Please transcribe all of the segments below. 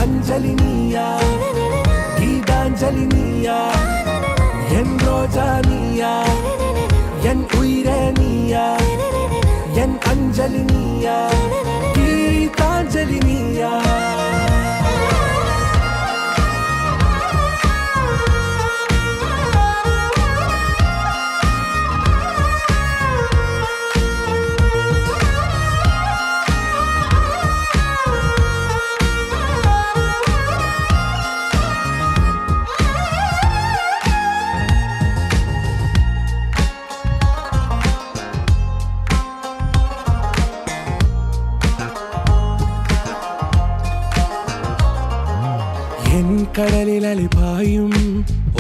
அஞ்சலி நீயா கீதாஞ்சலி நீயா என் ரோஜா நீயா என் உயிரே நீயா என் அஞ்சலி நீயா கீதாஞ்சலி நீயா என் கடலில் அலிபாயும்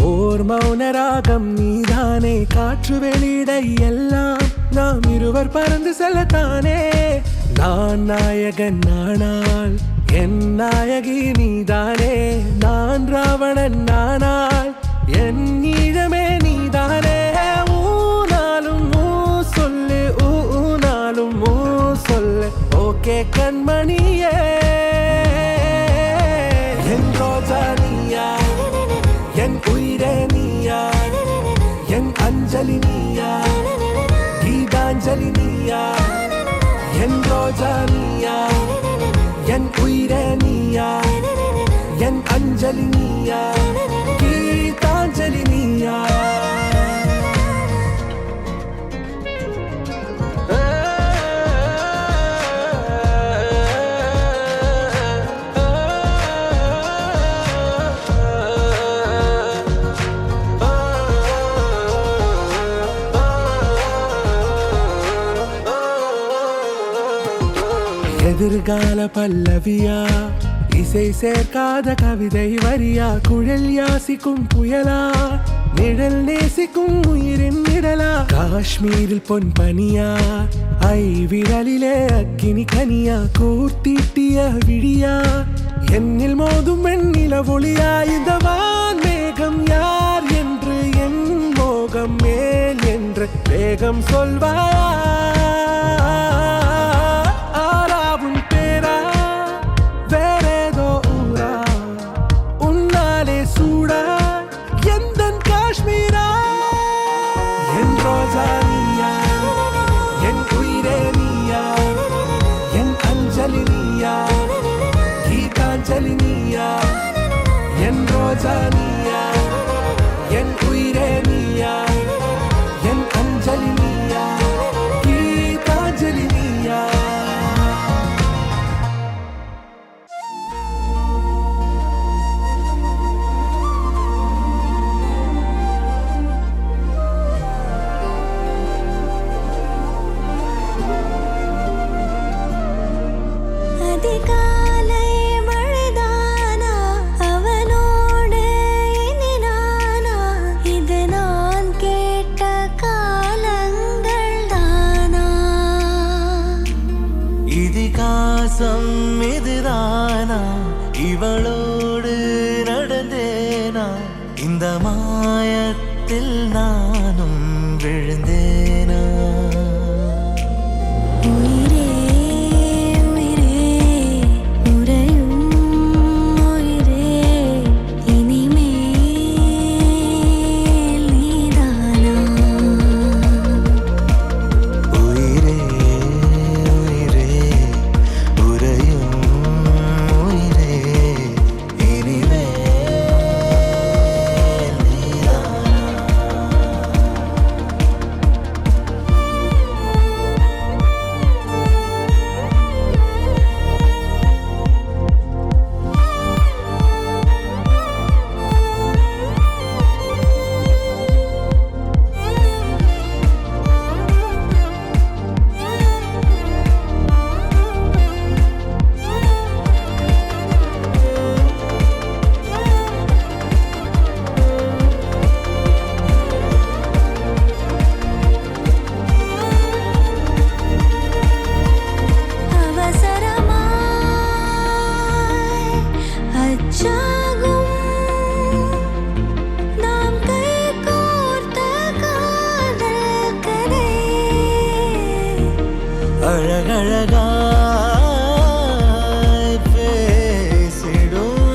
ஓர் மௌன ராகம் நீதானே காற்று வெளியிட எல்லாம் நாம் இருவர் பறந்து செல்லத்தானே நான் நாயகன் நானால் என் நாயகி நீதானே நான் ராவணன் நானால் என் ஈழமே நீதானே ஊனாலும் ஊ சொல்லு ஊனாலும் ஊ சொல்லு ஓகே கண்மணியே என் ரோஜா நீயா என் உயிரே நீயா என் அஞ்சலி நீயா கீதாஞ்சலி நீயா என் ரோஜா நீயா என் உயிரே நீயா என் அஞ்சலி நீயா கீதாஞ்சலி நீயா எதிர்கால பல்லவியா இசை சேர்க்காத கவிதை வரியா குழல் யாசிக்கும் புயலா நிழல் நேசிக்கும் உயிரின் நிழலா காஷ்மீரில் பொன் பனியா ஐ விரலிலே அக்கினி கனியா கூர்த்தீட்டிய விழியா என்னில் மோதும் வெண்ணில ஒளியா இந்த வான் மேகம் யார் என்று என் மோகம் மேல் என்று வேகம் சொல்வாயா கீதாஞ்சலி நீயா என் ரோஜா நீயா என் உயிரே நீயா என் அஞ்சலி நீயா கீதாஞ்சலி நீயா இதுதானா இவளோடு நடந்தேனா இந்த மாயத்தில் நானும் விழுந்தேனா உயிரே உயிரே உறையும் உயிரே இனிமேல் நீதானா உயிரே உயிரே உறையும் உயிரே இனிமேல் அழகழகாய் பேசிடும்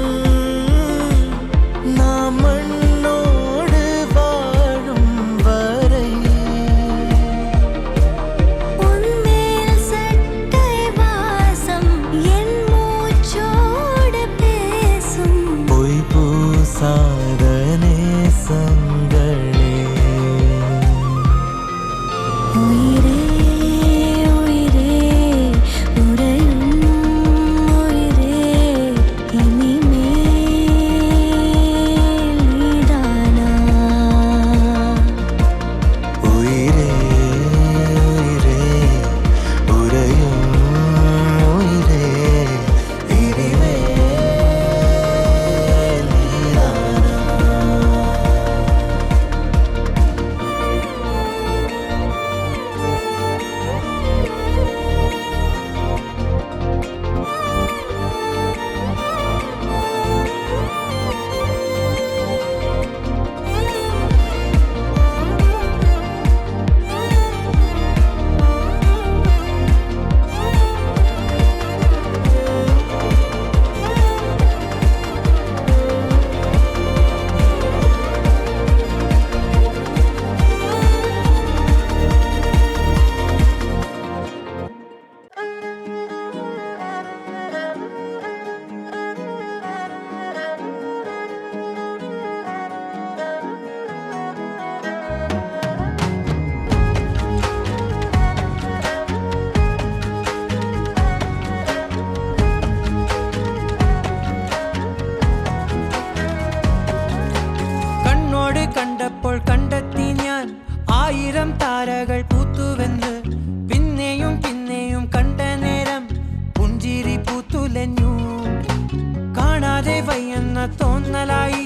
കാണാതെ വയ്യെന്ന തോന്നലായി,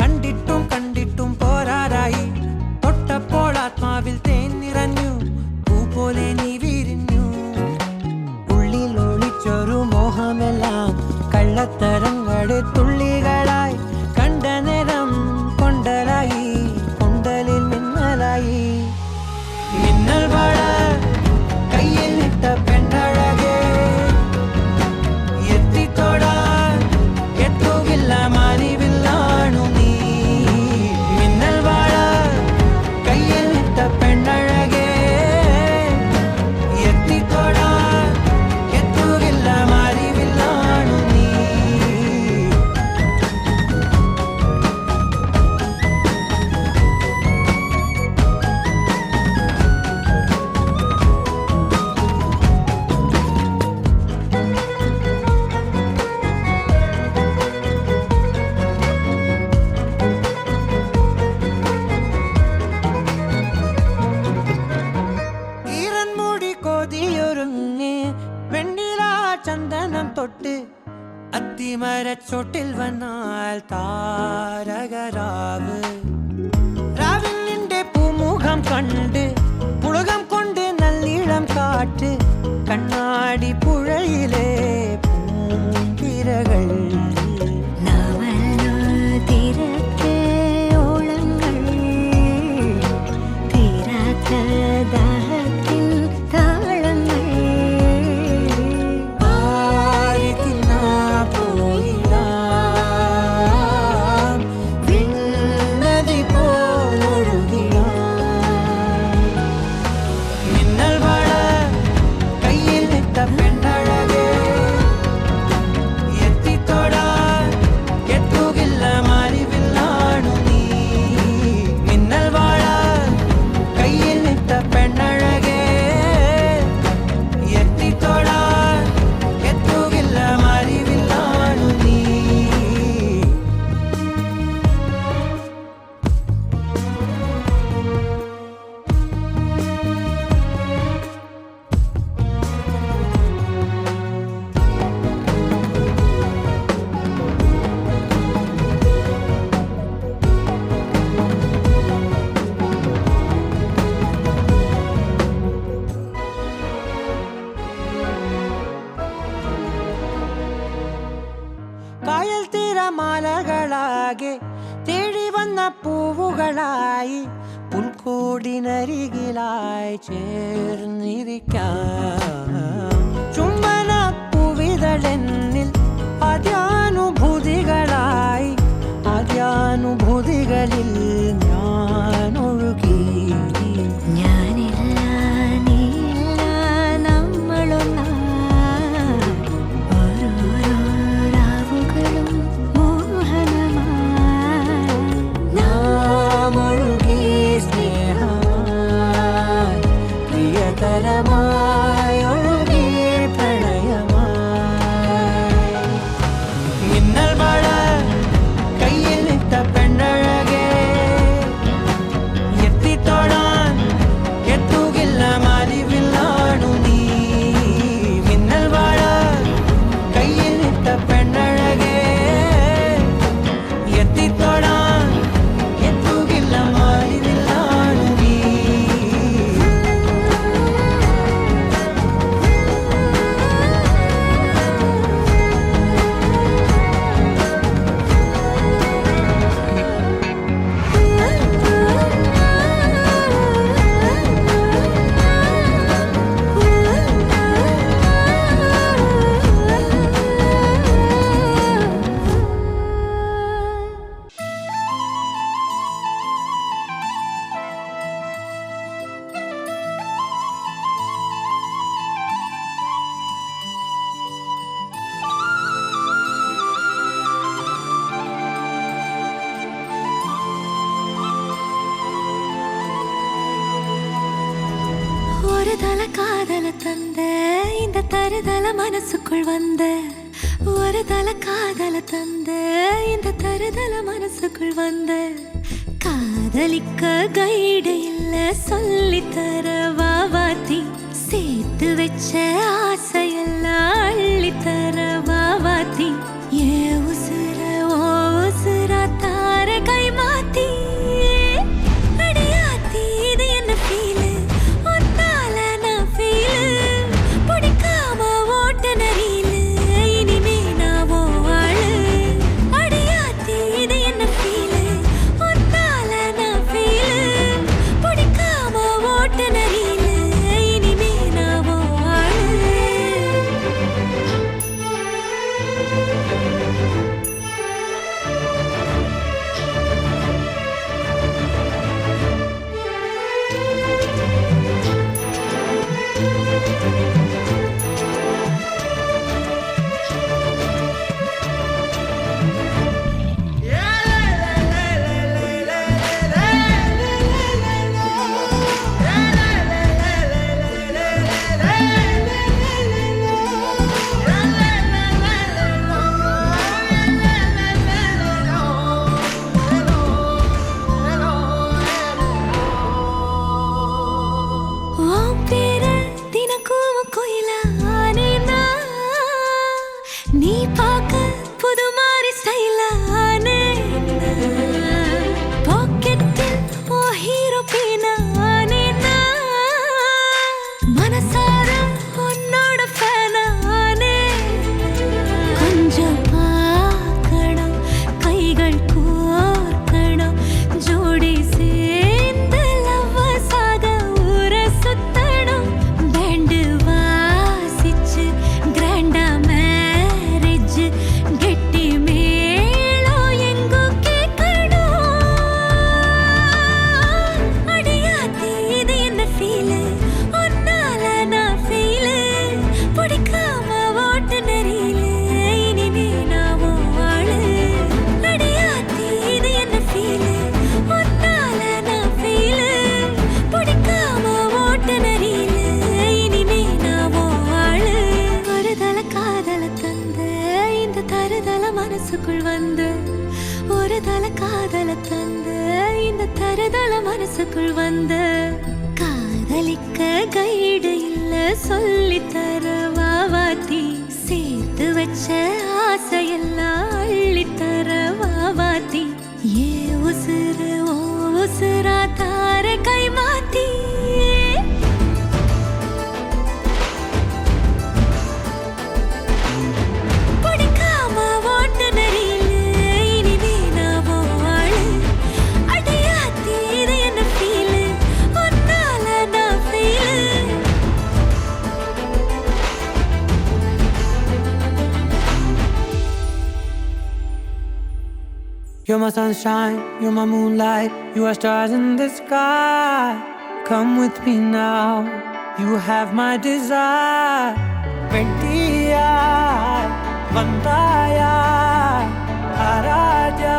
കണ്ടിട്ടും കണ്ടിട്ടും പോരാറായി. തൊട്ടപ്പോൾ ആത്മാവിൽ തേൻ നിറഞ്ഞു, പൂ പോലെ നീ വിരിഞ്ഞു. ഉള്ളിൽ ഒളിച്ചൊരു മോഹമെല്ലാം കള്ളത്തരങ്ങളുടെ തുള്ളികളായി. കണ്ട നേരം കൊണ്ടലായി, കൊണ്ടലിൽ മിന്നലായി. മിന്നൽ വള കയ്യിൽ ഇട്ട പെണ്ണഴകേ, എത്തിത്തൊടാൻ എത്തുകില്ല മാറിവില്ലാണു നീ. മിന്നൽ വള കയ്യിൽ ഇട്ട പെണ്ണഴകേ, എത്തിത്തൊടാൻ എത്തുകില്ല മാറിവില്ലാണു നീ. ഈറൻമുടി കൊതിയൊരുങ്ങി വെണ്ണില ചന്ദനം തൊട്ട്, അത്തിമരച്ചോട്ടിൽ വന്നാൽ താരകരാവ്. രാവിൽ നിന്റെ പൂമുഖം കണ്ട് പുളകം കൊണ്ട് നല്ലിളം കാറ്റ്, കണ്ണാടി പുഴയിലെ പൂന്തിരകൾ. നാമല്ലോ തിരക്ക് ഓളങ്ങൾ, തീരാത്ത ദാഹത്തിൻ താളങ്ങൾ. ആരി തിന്നാ പോയിടാം, വിണ്ണതി പോലൊഴുകിടാം. മിന്നൽ വള കയ്യിൽ ഇട്ട പെണ്ണഴകേ, എത്തിത്തൊടാൻ എത്തുകില്ല മാറിവില്ലാണു നീ. മിന്നൽ വള കയ്യിൽ ഇട്ട പെണ്ണഴകേ, എത്തിത്തൊടാൻ എത്തുകില്ല മാറിവില്ലാണു നീ. കായൽ തീരമാലകളാകെ തേടി വന്ന പൂവുകളായി, പുൽക്കൂടിനരികിലായി ചേർന്നിരിക്കാം. ചുംബന പൂവിതളെന്നിൽ ആദ്യാനുഭൂതികളായി, ആദ്യാനുഭൂതികളിൽ ഞാൻ ഒഴുകി. ഞാനില്ല നീയില്ല നമ്മളൊന്നായി, ഓരോരോ രാവുകളും മോഹനമായി. നാം ഒഴുകി സ്നേഹമായി, പ്രിയതരമായി ഒഴുകി പ്രണയമായി. മിന്നൽ വള കയ്യിൽ ഇട്ട പെണ്ണഴകേ, എത്തിത്തൊടാൻ എത്തുകില്ല മാറിവില്ലാണു നീ. മിന്നൽ വള കയ്യിൽ ഇട്ട പെണ്ണഴകേ, എത്തിത്തൊടാൻ എത്തുകില്ല മാറിവില്ലാണു നീ. ஒரு தல காதல தந்த இந்த தருதல மனசுக்குள் வந்த, ஒரு தல காதல தந்த இந்த தருதல மனசுக்குள் வந்த. காதலிக்க கைடு இல்ல சொல்லித்தர வாவாத்தி, சேர்த்து வச்ச ஆசையெல்லாம் அள்ளித்தர வாவாத்தி. ஏ உசுர வந்த ஒரு தல காதல தந்த இந்த தருதல மனசுக்குள் வந்த காதலிக்க கைடு இல்ல சொல்லி தர வாவாத்தி சேர்த்து வச்ச ஆசையெல்லாம் அள்ளி தர வாவாத்தி ஏ உசுறு ஓ உசுரா தார கை மாத்தி You're my sunshine, you're my moonlight, you are stars in the sky. Come with me now, you have my desire. Ventia, Vandaya, Araja.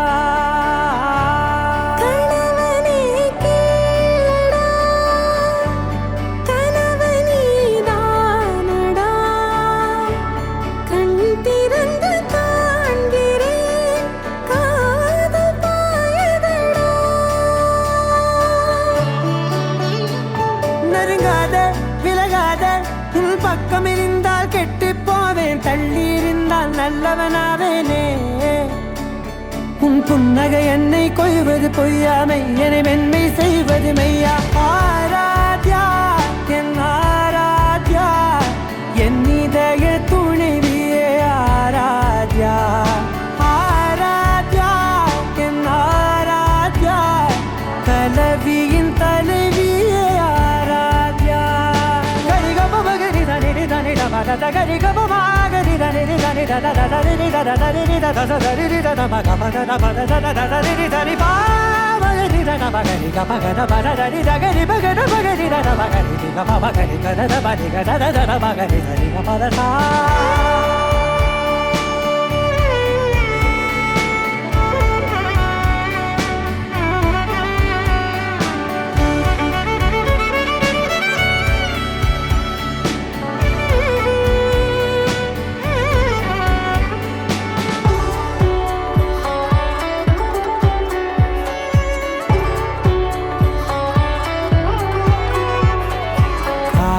பக்கமிருந்தால் கெட்டு போவேன் தள்ளி இருந்தால் நல்லவனாவேனே உன் புன்னகை என்னை கொய்வது பொய்யாமை என்னை மென்மை செய்வது மெய்யா ஆராத்யா என் ஆராத்யா என் இதய துணைவியே ஆராத்யா ஆராத்யா என் Aradhya கலவியின் தலைவியே Aradhya Gari gaba ma gari da ni da ni da da da da ni da da da ni da da da ni da da ma ga ma da da ba da da da da ni da ni ba ma ni da na ba gari ga ma ga da ba da da ni da gari ba ga da ba gari da da ba gari ga ma ba gari ga da da ba ni ga da da da ba gari da ni ga ma da sa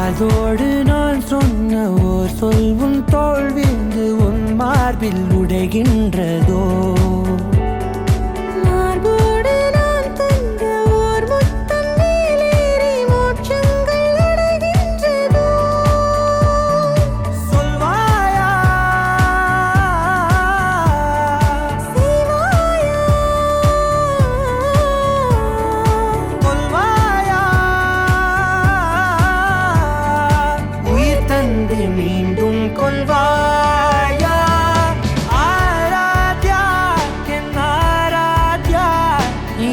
அதோடு நான் சொன்ன ஓர் சொல் உன் தோல் விந்து உன் மார்பில் உடைகின்றதோ மார்போடு நான் தந்த ஓர் முத்தம் மேலேறி மோட்சங்கள் அடைகின்றதோ சொல்வாயா சிவாயா கொல்வாயா உயிர் தந்து மீண்டும் கொல்வாயா ஆராத்யா என் ஆராத்யா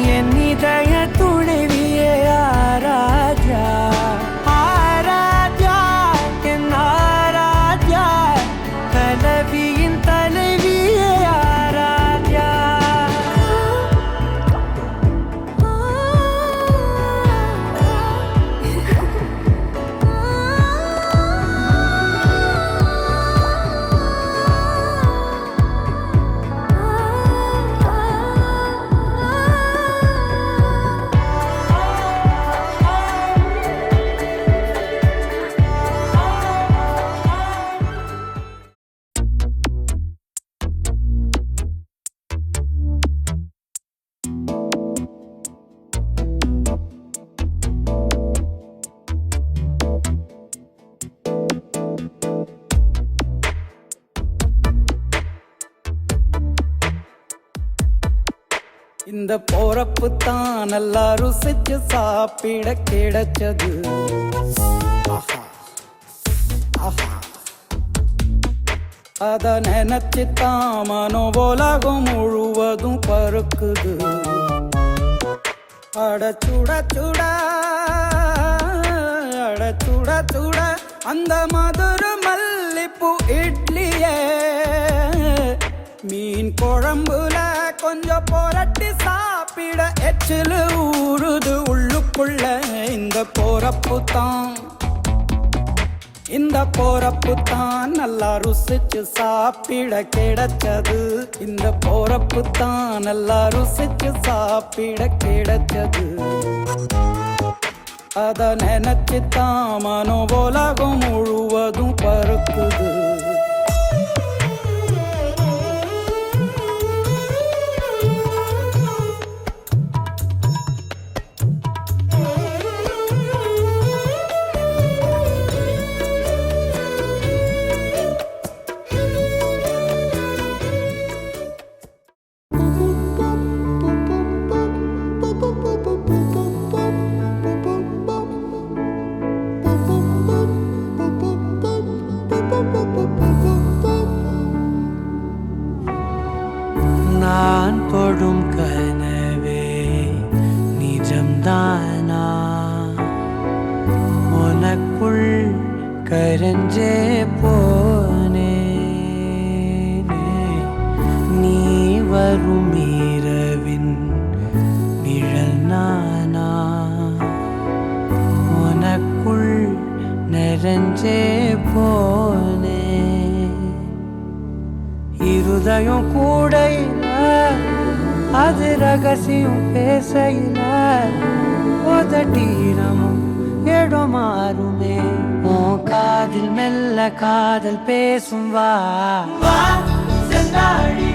என் இதய துணைவியே ஆராத்யா ஆராத்யா என் ஆராத்யா கலவியின் தலைவியே ஆராத்யா இந்த போறப்பு தான் நல்லா ருசிச்சு சாப்பிட கிடைச்சது ஆஹா ஆஹா அத நினைச்சுத்தான் மனோ உலகம் முழுவதும் பருக்குது அட சுட சுட அட சுட சுட அந்த மதுர மல்லிப்பூ இட்லியே மீன் குழம்புல கொஞ்சம் புரட்டி சாப்பிட எச்சிலு ஊறுது உள்ளுக்குள்ள இந்த போறப்பு தான் இந்த போறப்பு தான் நல்லா ருசிச்சு சாப்பிட கிடைச்சது. இந்த போறப்பு தான் நல்லா ருசிச்சு சாப்பிட கிடைச்சது. அத நினைச்சு தான் மனோ உலகம் முழுவதும் பருக்குது. நான் தொடும் கனவே நிஜம்தானா? உனக்குள் கரைஞ்சே போனே. நீ வரும் இரவின் நிழல் நானா? உனக்குள் நிறைஞ்சே போனே. இருதயம் கூடையில அது ரகசியம் பேசையில உதட்டீரமும் இடம் மாறுமே. உன் காதில் மெல்ல காதல் பேசும் வா செந்தாடி